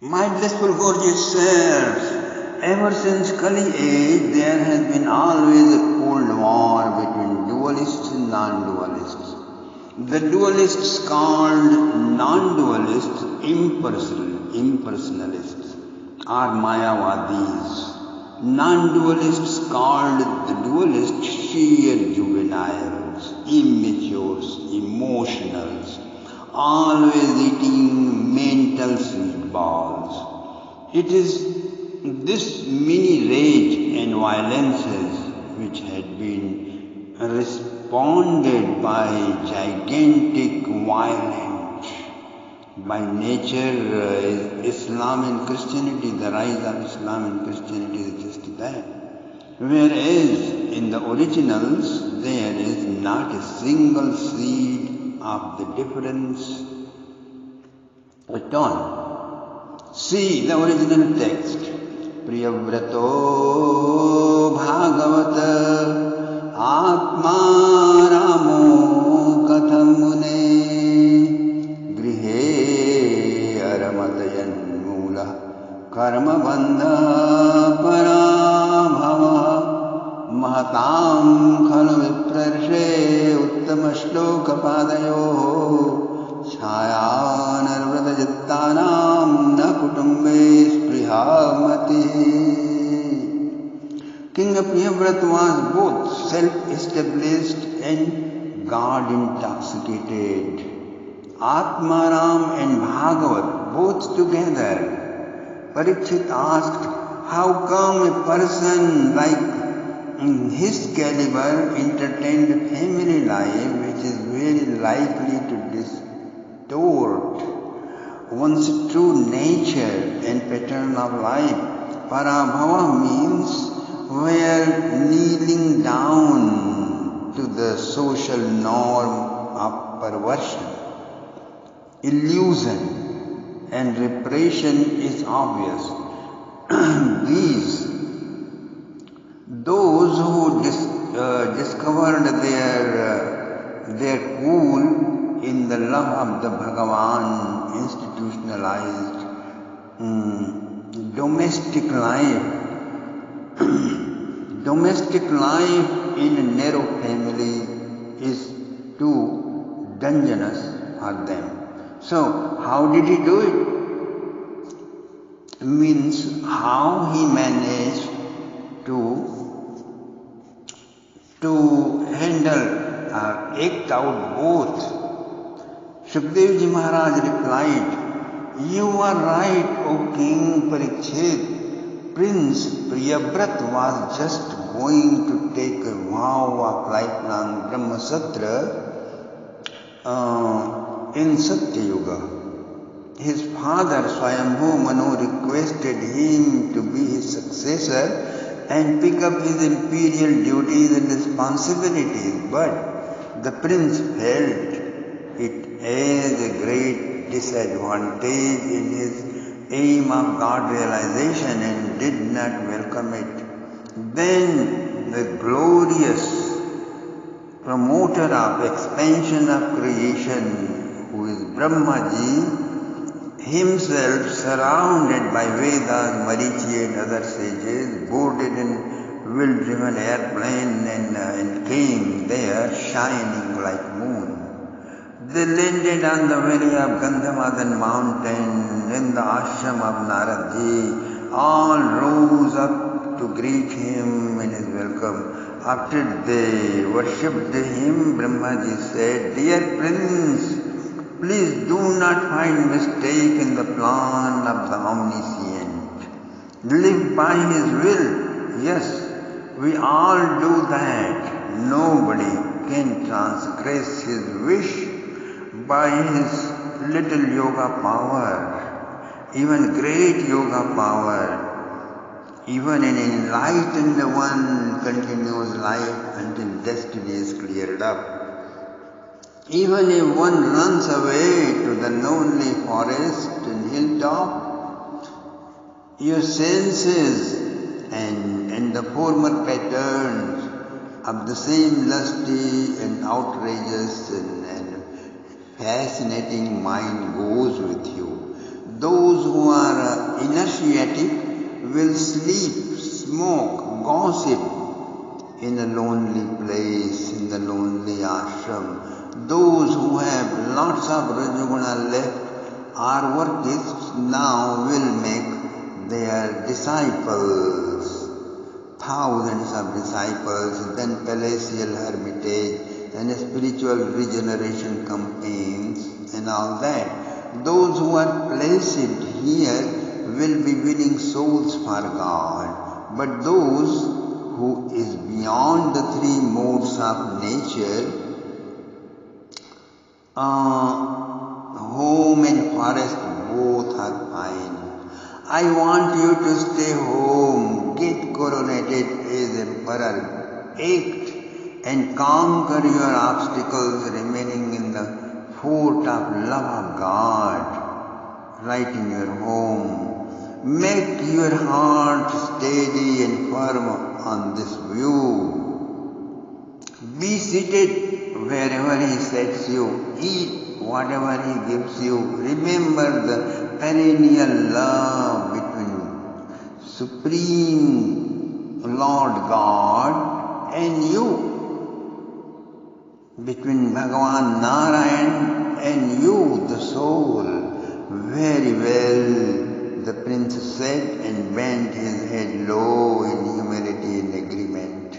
My blissful gorgeous sirs, ever since Kali age, there has been always a cold war between dualists and non-dualists. The dualists called non-dualists impersonalists are Mayavadis. Non-dualists called the dualists sheer juveniles, immatures, emotionals, always eating mental sweet balls. It is this mini rage and violences which had been responded by gigantic violence. By nature, Islam and Christianity, the rise of Islam and Christianity is just that. Whereas in the originals, there is not a single seed of the difference at all. See the original text. Priyabrato Bhagavata Atma Ramo Katham Mune Grihe Aramatayan Mula Karma Bandha Parabhava Mahatam Khalu Viprarshe Uttama Shloka Padayo Chaya Narvrata Jittanam Na Kutumbe Sprihamati. King Priyavrata was both self-established and God-intoxicated. Atmaram and Bhagavat, both together. Parikshit asked, how come a person like his caliber entertained a family life which is very likely to distort one's true nature and pattern of life? Parabhava means where kneeling down to the social norm of perversion, illusion and repression is obvious. Those who discovered their cool in the love of the Bhagavan, institutionalized domestic life. Domestic life in a narrow family is too dungeonous for them. So, how did he do it? Means how he managed to handle or act out both. Shukdev Ji Maharaj replied, you are right, O King Parikshit. Prince Priyavrat was just going to take a vow of lifelong Brahmasatra in Satya Yuga. His father Swayambhu Manu requested him to be his successor and pick up his imperial duties and responsibilities, but the prince felt it as a great disadvantage in his aim of God realization and did not welcome it. Then the glorious promoter of expansion of creation, who is Brahmaji, himself surrounded by Vedas, Marichi and other sages, boarded in will-driven airplane and came there shining like moon. They landed on the valley of Gandhamadan mountain in the ashram of Naradji. All rose up to greet him in his welcome. After they worshipped him, Brahmaji said, Dear Prince, please do not find mistake in the plan of the Omniscient. Live by His will. Yes, we all do that. Nobody can transgress His wish by his little yoga power. Even great yoga power, even an enlightened one continues life until destiny is cleared up. Even if one runs away to the lonely forest and hilltop, your senses and the former patterns of the same lusty and outrageous and fascinating mind goes with you. Those who are initiatic will sleep, smoke, gossip in a lonely place, in the lonely ashram. Those who have lots of Rajoguna left, our work is now will make their disciples, thousands of disciples, then palatial hermitage and spiritual regeneration campaigns and all that. Those who are placed here will be winning souls for God. But those who is beyond the three modes of nature, home and forest both are fine. I want you to stay home, get coronated as emperor, act and conquer your obstacles remaining in the fort of love of God, right in your home. Make your heart steady and firm on this view. Be seated wherever He sets you. Eat whatever He gives you. Remember the perennial love between Supreme Lord God and you, between Bhagavan Narayan and you, the soul. Very well, the prince said and bent his head low in humility and agreement.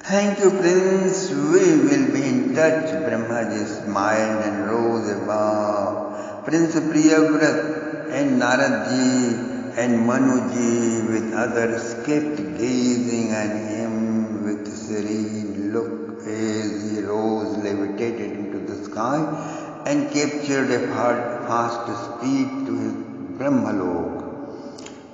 Thank you, Prince. We will be in touch. Brahmaji smiled and rose above. Prince Priyavrat and Naradji and Manuji with others kept gazing at him with serene look as he rose, levitated into the sky and captured a fast speed to his Brahmalok.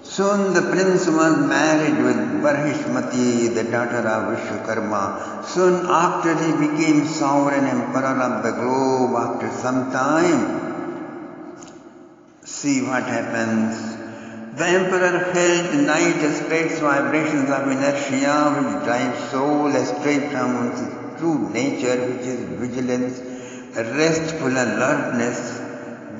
Soon the prince was married with Varhishmati, the daughter of Vishwakarma. Soon after he became sovereign emperor of the globe. After some time, see what happens. The emperor felt night spreads vibrations of inertia which drive soul astray from its true nature, which is vigilance, restful alertness.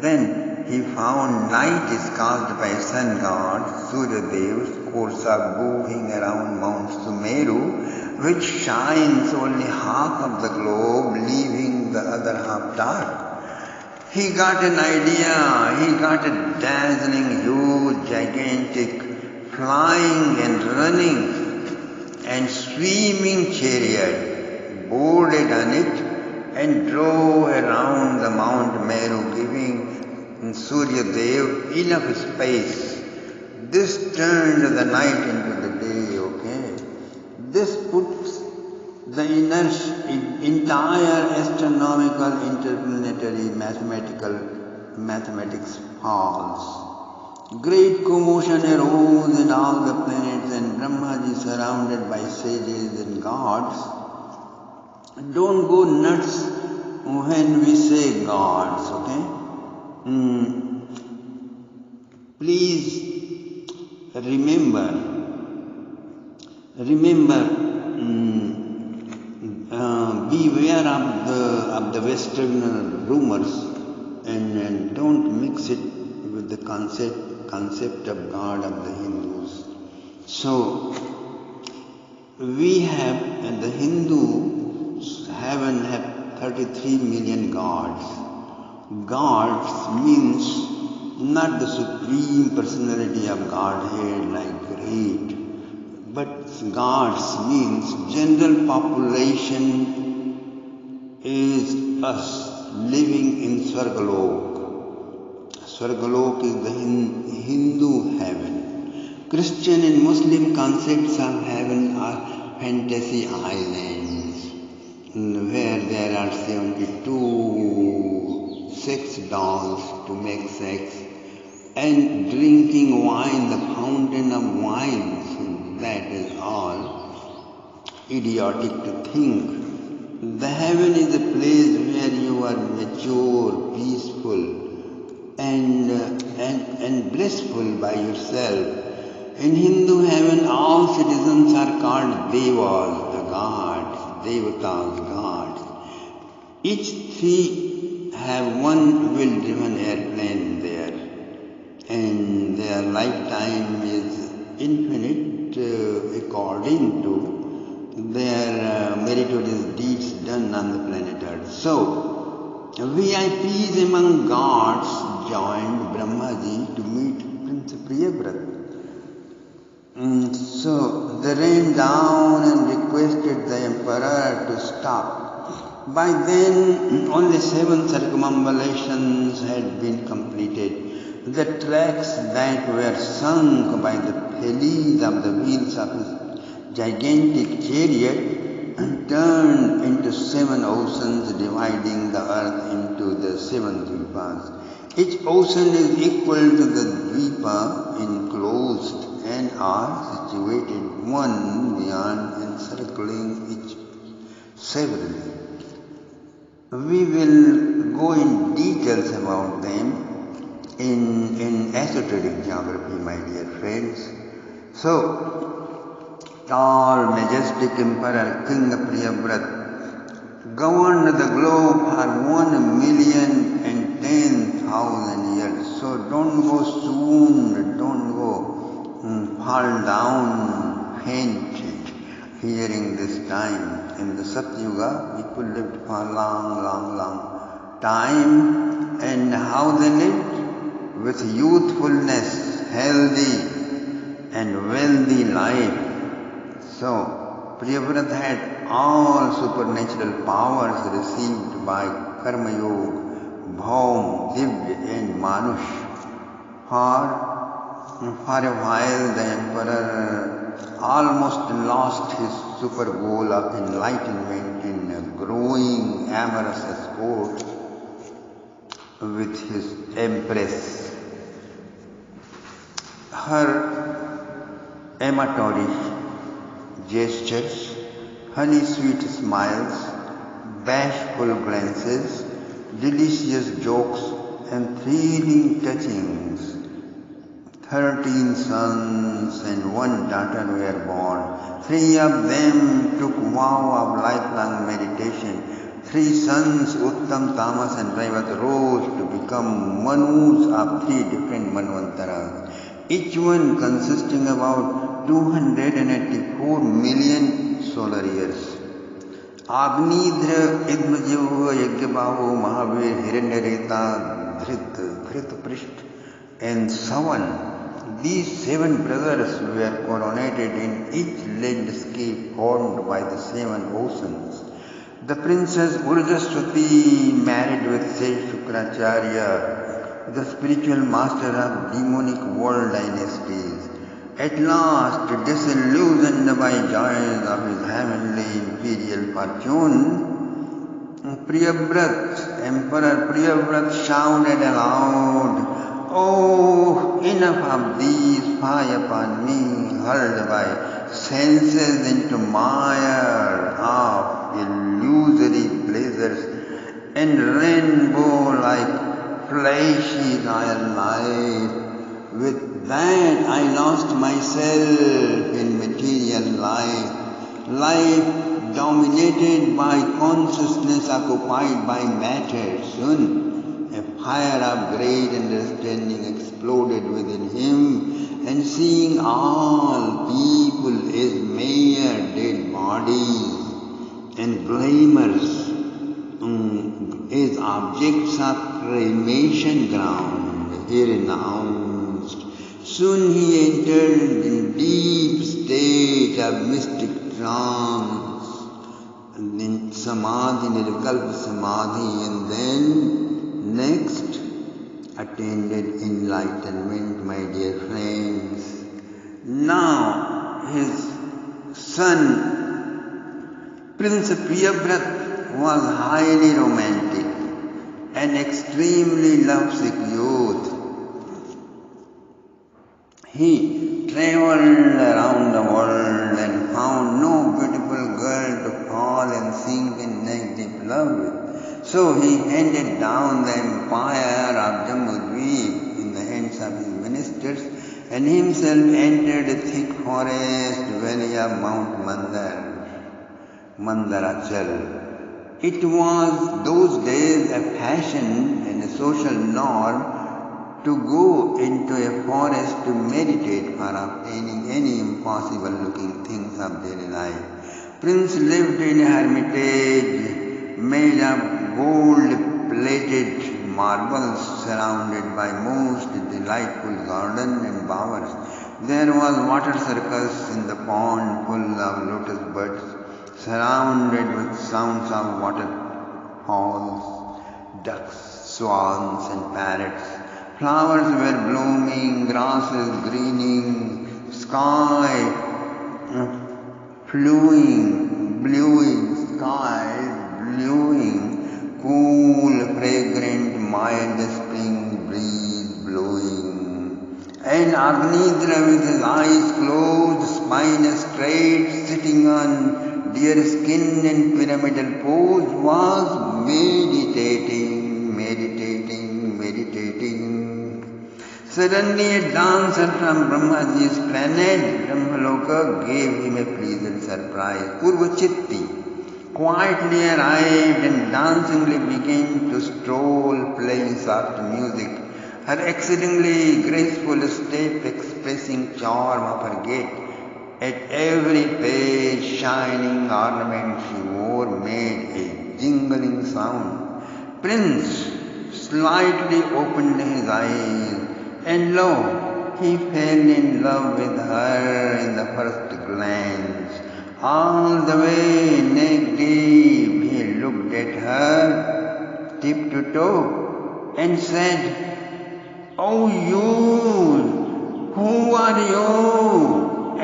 Then he found night is caused by sun god Suryadev's course of moving around Mount Sumeru, which shines only half of the globe, leaving the other half dark. He got an idea. He got a dazzling, huge, gigantic, flying and running and swimming chariot, boarded on it and drove around the Mount Meru, giving Suryadev enough space. This turned the night into the day, okay? This puts the entire astronomical, interplanetary, mathematics falls. Great commotion arose in all the planets, and Brahmaji, surrounded by sages and gods. Don't go nuts when we say gods, okay? Please remember, beware of the Western rumors and don't mix it with the concept of God of the Hindus. So we have, and the Hindus heaven have 33 million gods. Gods means not the supreme personality of Godhead like great, but gods means general population is us living in Swargalok. Swargalok is the Hindu heaven. Christian and Muslim concepts of heaven are fantasy islands, where there are 72 sex dolls to make sex, and drinking wine, the fountain of wines. That is all idiotic to think. The heaven is a place where you are mature, peaceful, and blissful by yourself. In Hindu heaven, all citizens are called devas, the gods, devatas, gods. Each three have one wheel-driven airplane there, and they their lifetime is infinite according to their meritorious deeds done on the planet Earth. So, VIPs among gods joined Brahmaji to meet Prince Priyavrat. So they ran down and requested the emperor to stop. By then, only 7 circumambulations had been completed. The tracks that were sunk by the pulleys of the wheels of his gigantic chariot turned into 7 oceans, dividing the earth into the 7 dvipas. Each ocean is equal to the dvipa enclosed and are situated one beyond, encircling each severally. We will go in details about them in esoteric geography, my dear friends. So, tall, majestic Emperor King Priyavrat governed the globe for 1,010,000 years. So don't go soon, don't go fall down fainted hearing this time. In the Satyuga, people lived for long time, and how they lived? With youthfulness, healthy and wealthy life. So, Priyavrat had all supernatural powers received by Karma Yoga, Bhaum, Divya and Manush. For a while, the emperor almost lost his super goal of enlightenment in a growing amorous sport with his empress. Her amatory gestures, honey-sweet smiles, bashful glances, delicious jokes, and thrilling touchings. 13 sons and 1 daughter were born. 3 of them took vow of lifelong meditation. 3 sons, Uttam, Tamas and Raivat, rose to become Manus of 3 different Manvantaras, each one consisting about 284 million solar years. Agnidra, Idmajiva, Yagyabahu, Mahavir, Hiranyareta, Dhritaprisht, and so on. These 7 brothers were coronated in each landscape formed by the 7 oceans. The princess Urjaswati married with Seth Shukracharya, the spiritual master of demonic world dynasties. At last, disillusioned by joys of his heavenly imperial fortune, Emperor Priyavrat shouted aloud, "Oh, enough of these, fie upon me, hurled by senses into mire of illusory pleasures and rainbow-like fleshy royal life. With that I lost myself in material life dominated by consciousness occupied by matter. Soon a fire of great understanding exploded within him, and seeing all people as mere dead bodies and glimmers as objects of cremation ground, he renounced. Soon he entered in deep state of mystic trance, and then samadhi, nirvikalpa samadhi, and then next, attained enlightenment, my dear friends. Now, his son, Prince Priyavrat, was highly romantic and extremely lovesick youth. He traveled around the world and found no beautiful girl to fall and sink in neck-deep love with. So he handed down the empire of Jambudvip in the hands of his ministers and himself entered a thick forest valley of Mount Mandarachal. It was those days a fashion and a social norm to go into a forest to Prince lived in a hermitage made of gold-plated marbles, surrounded by most delightful garden and bowers. There was water circus in the pond full of lotus buds, surrounded with sounds of waterfalls, ducks, swans and parrots. Flowers were blooming, grasses greening, sky bluing, cool, fragrant, mild spring breeze blowing. And Agnidra with his eyes closed, spine straight, sitting on deer skin in pyramidal pose, was meditating. Suddenly a dancer from Brahmaji's planet, Brahmaloka, gave him a pleasant surprise. Purvachitti quietly arrived and dancingly began to stroll, playing soft music. Her exceedingly graceful step expressing charm of her gait. At every page, shining ornament she wore made a jingling sound. Prince slightly opened his eyes, and lo, he fell in love with her in the first glance. All the way neck deep, he looked at her tip to toe and said, "Oh youth, who are you?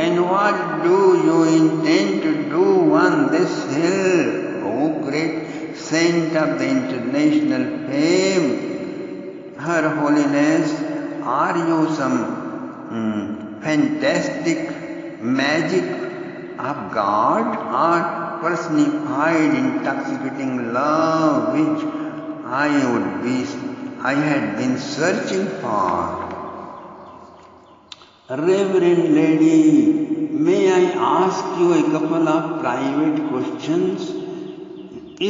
And what do you intend to do on this hill, O great saint of the international fame? Her Holiness, are you some fantastic magic of God, or personified intoxicating love which I had been searching for?" "Reverend lady, may I ask you a couple of private questions?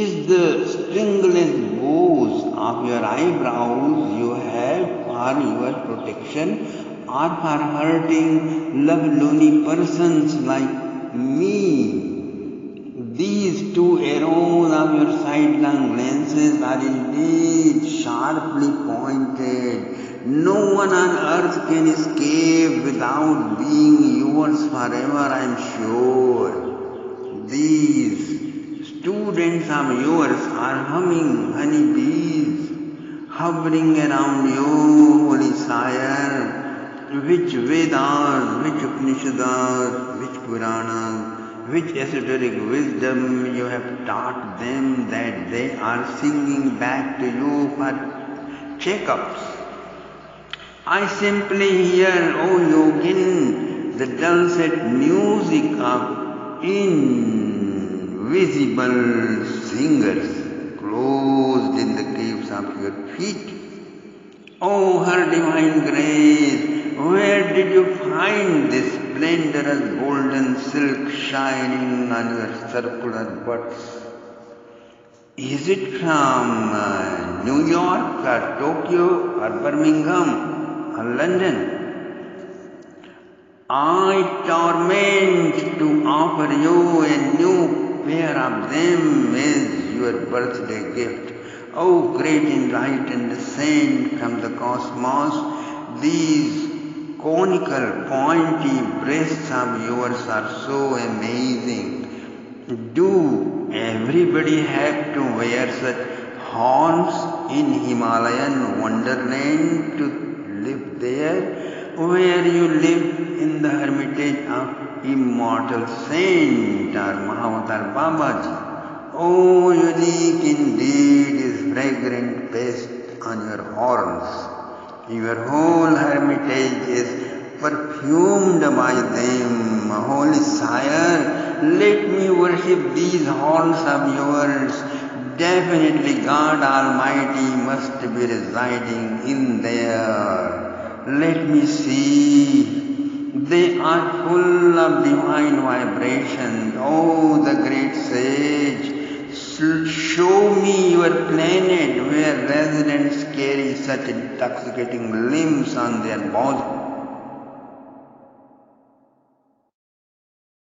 Is the stringless bows of your eyebrows you have for your protection, or for hurting lovelorn persons like me? These two arrows of your sidelong glances are indeed sharply pointed. No one on earth can escape without being yours forever, I am sure. These students of yours are humming honeybees, hovering around you, holy sire. Which Vedas, which Upanishads, which Puranas, which esoteric wisdom you have taught them that they are singing back to you for checkups? I simply hear, O yogin, the dulcet music of invisible singers closed in the caves of your feet. Oh, her divine grace, where did you find this splendorous golden silk shining on your circular butts? Is it from New York or Tokyo or Birmingham or London? I torment to offer you a new pair of them as your birthday gift. Oh, great enlightened saint from the cosmos, these conical pointy breasts of yours are so amazing. Do everybody have to wear such horns in Himalayan wonderland to live there, where you live in the hermitage of immortal saint or Mahavatar Babaji? Oh, unique indeed is fragrant paste on your horns. Your whole hermitage is perfumed by them. Holy sire, let me worship these horns of yours. Definitely God Almighty must be residing in there. Let me see. They are full of divine vibrations. Oh, the great sage, show me your planet where residents carry such intoxicating limbs on their